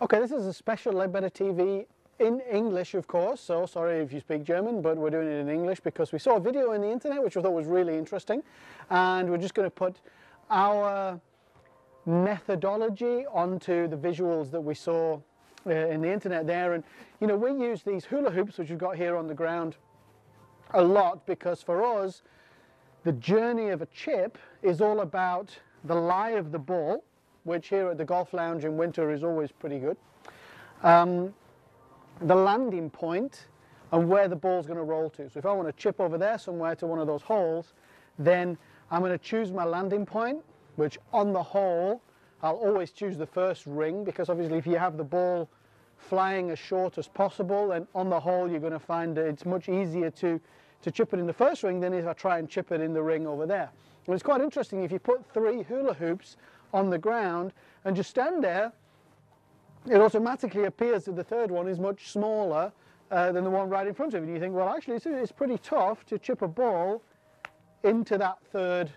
Okay, this is a special Ledbetter TV in English, of course, so sorry if you speak German, but we're doing it in English because we saw a video on the internet which I thought was really interesting, and we're just going to put our methodology onto the visuals that we saw in the internet there. And you know, we use these hula hoops which we've got here on the ground a lot because for us the journey of a chip is all about the lie of the ball, which here at the golf lounge in winter is always pretty good, the landing point and where the ball's going to roll to. So if I want to chip over there somewhere to one of those holes, then I'm going to choose my landing point, which on the hole I'll always choose the first ring, because obviously if you have the ball flying as short as possible, then on the hole you're going to find that it's much easier to chip it in the first ring than if I try and chip it in the ring over there. And it's quite interesting, if you put 3 hula hoops on the ground and just stand there, it automatically appears that the third one is much smaller than the one right in front of you. And you think, well, actually it's pretty tough to chip a ball into that third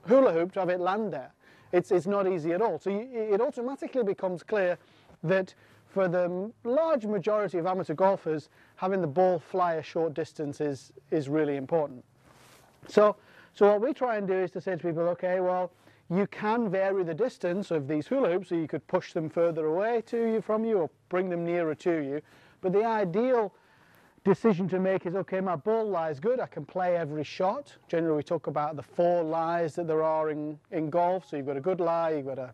hula hoop to have it land there. It's not easy at all. So it automatically becomes clear that for the large majority of amateur golfers, having the ball fly a short distance is really important. So what we try and do is to say to people, okay, well, you can vary the distance of these hula hoops, so you could push them further away from you or bring them nearer to you. But the ideal decision to make is, okay, my ball lies good, I can play every shot. Generally we talk about the 4 lies that there are in golf. So you've got a good lie, you've got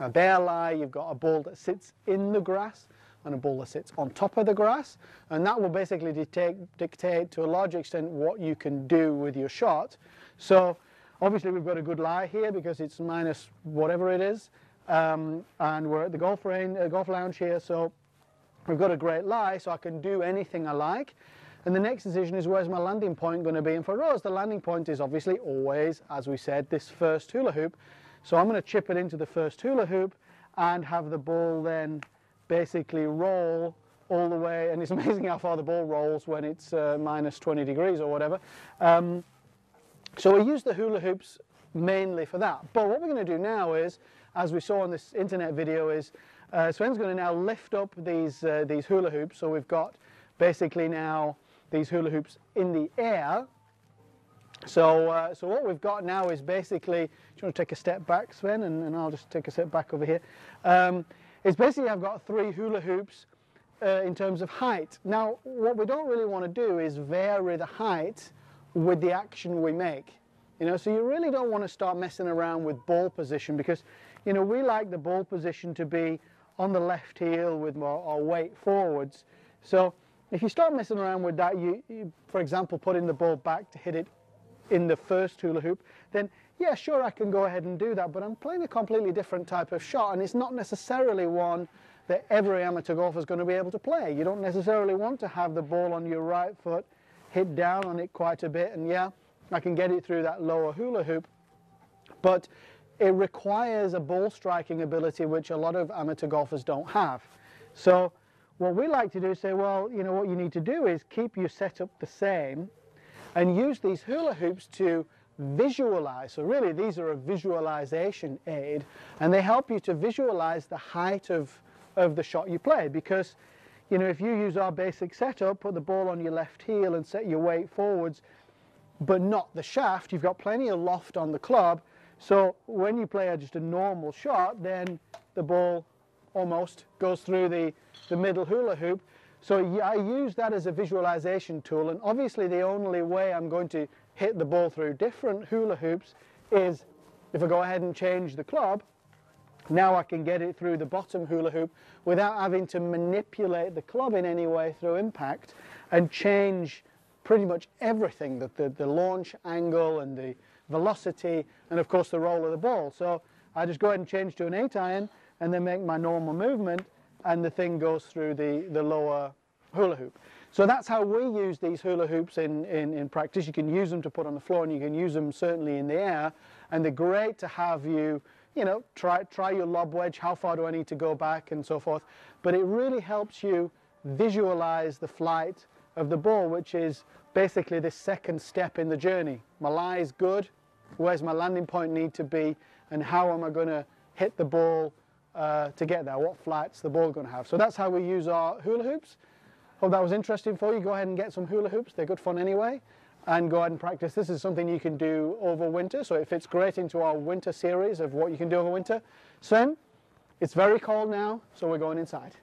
a bare lie, you've got a ball that sits in the grass and a ball that sits on top of the grass, and that will basically dictate to a large extent what you can do with your shot. So obviously we've got a good lie here because it's minus whatever it is, and we're at the golf lounge here, so we've got a great lie, so I can do anything I like. And the next decision is, where's my landing point going to be? And for us, the landing point is obviously always, as we said, this first hula hoop. So I'm going to chip it into the first hula hoop and have the ball then basically roll all the way, and it's amazing how far the ball rolls when it's minus 20 degrees or whatever. So we use the hula hoops mainly for that. But what we're going to do now is, as we saw in this internet video, is Sven's going to now lift up these hula hoops. So we've got basically now these hula hoops in the air. So what we've got now is basically, do you want to take a step back, Sven, and I'll just take a step back over here. It's basically I've got 3 hula hoops in terms of height. Now what we don't really want to do is vary the height with the action we make. You know, so you really don't want to start messing around with ball position, because you know, we like the ball position to be on the left heel with our weight forwards. So if you start messing around with that, you for example putting the ball back to hit it in the first hula hoop, then yeah, sure, I can go ahead and do that, but I'm playing a completely different type of shot, and it's not necessarily one that every amateur golfer is going to be able to play. You don't necessarily want to have the ball on your right foot, hit down on it quite a bit, and yeah, I can get it through that lower hula hoop, but it requires a ball striking ability which a lot of amateur golfers don't have. So what we like to do is say, well, you know, what you need to do is keep your setup the same and use these hula hoops to visualize. So really these are a visualization aid, and they help you to visualize the height of the shot you play, because you know, if you use our basic setup, put the ball on your left heel and set your weight forwards, but not the shaft, you've got plenty of loft on the club, so when you play just a normal shot, then the ball almost goes through the middle hula hoop. So I use that as a visualization tool, and obviously the only way I'm going to hit the ball through different hula hoops is if I go ahead and change the club. Now I can get it through the bottom hula hoop without having to manipulate the club in any way through impact and change pretty much everything, the launch angle and the velocity and of course the roll of the ball. So I just go ahead and change to an 8-iron and then make my normal movement, and the thing goes through the lower hula hoop. So that's how we use these hula hoops in practice. You can use them to put on the floor, and you can use them certainly in the air, and they're great to have you know, try your lob wedge, how far do I need to go back and so forth. But it really helps you visualize the flight of the ball, which is basically the second step in the journey. My lie is good, where's my landing point need to be, and how am I going to hit the ball to get there, what flights the ball's going to have. So that's how we use our hula hoops. Hope that was interesting for you. Go ahead and get some hula hoops. They're good fun anyway. And go ahead and practice. This is something you can do over winter, so it fits great into our winter series of what you can do over winter. Sven, it's very cold now, so we're going inside.